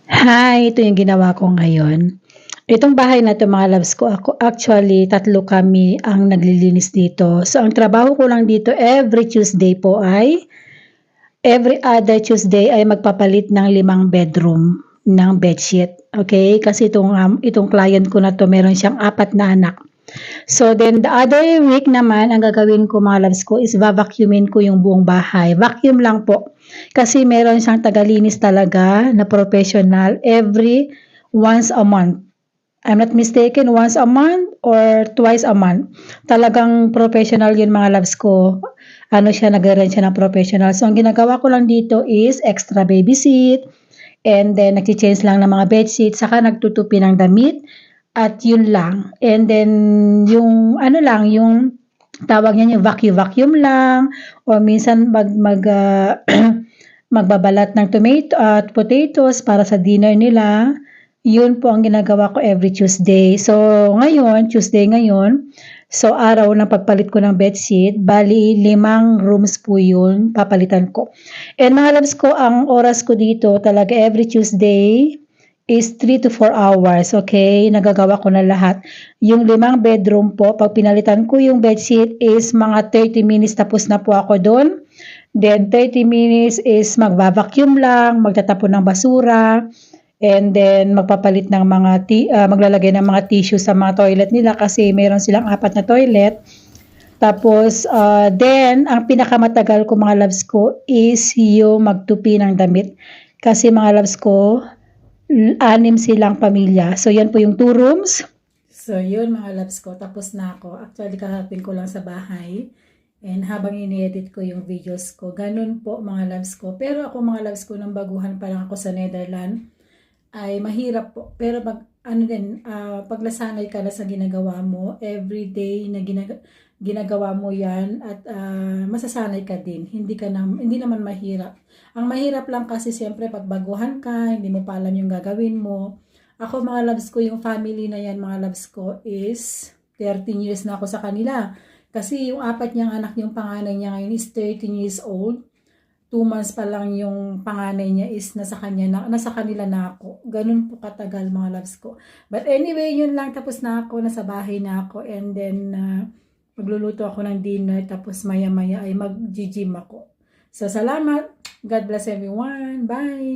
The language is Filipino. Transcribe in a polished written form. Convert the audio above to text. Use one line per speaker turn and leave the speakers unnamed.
Hi, ito yung ginawa ko ngayon. Itong bahay na 'to mga loves ko, ako actually tatlo kami ang naglilinis dito. So ang trabaho ko lang dito every other Tuesday ay magpapalit ng 5 bedroom ng bedsheet, okay? Kasi itong client ko na 'to meron siyang 4 na anak. So then the other week naman ang gagawin ko mga loves ko is va-vacuumin ko yung buong bahay. Vacuum lang po. Kasi meron siyang tagalinis talaga na professional every once a month. I'm not mistaken, once a month or twice a month. Talagang professional yun mga loves ko. Ano siya, nag-rent siya ng professional. So, ang ginagawa ko lang dito is extra baby seat, and then nag-change lang ng mga bedsheet, saka nagtutupi ng damit, at yun lang. And then, yung ano lang, yung tawag niya yung vacuum lang, o minsan magbabalat ng tomato at potatoes para sa dinner nila. Yun po ang ginagawa ko every Tuesday. So, Tuesday ngayon, so araw ng pagpalit ko ng bedsheet, bali 5 rooms po yun, papalitan ko. And mga loves ko, ang oras ko dito talaga every Tuesday is 3 to 4 hours, okay? Nagagawa ko na lahat. Yung 5 bedroom po, pag pinalitan ko yung bedsheet is mga 30 minutes tapos na po ako doon. Then 30 minutes is magva-vacuum lang, magtatapon ng basura, and then magpapalit ng maglalagay ng mga tissue sa mga toilet nila kasi meron silang 4 na toilet. Tapos then ang pinakamatagal ko mga loves ko is yung magtupi ng damit. Kasi mga loves ko, 6 silang pamilya. So yan po yung 2 rooms. So yun mga loves ko, tapos na ako. Actually kahapon ko lang sa bahay. And habang ini-edit ko yung videos ko, ganun po mga loves ko. Pero ako mga loves ko, nang baguhan pa lang ako sa Netherlands, ay mahirap po. Pero paglasanay ka na sa ginagawa mo, everyday na ginagawa mo yan, at masasanay ka din. Hindi naman mahirap. Ang mahirap lang kasi siyempre pag baguhan ka, hindi mo pa alam yung gagawin mo. Ako mga loves ko, yung family na yan mga loves ko is 13 years na ako sa kanila. Kasi yung 4 niyang anak, yung panganay niya ngayon is 13 years old. 2 months pa lang yung panganay niya is nasa kanila na ako. Ganun po katagal mga loves ko. But anyway, yun lang, tapos na ako, nasa bahay na ako, and then magluluto ako ng dinner, tapos maya-maya ay mag-gym ako. So salamat. God bless everyone. Bye.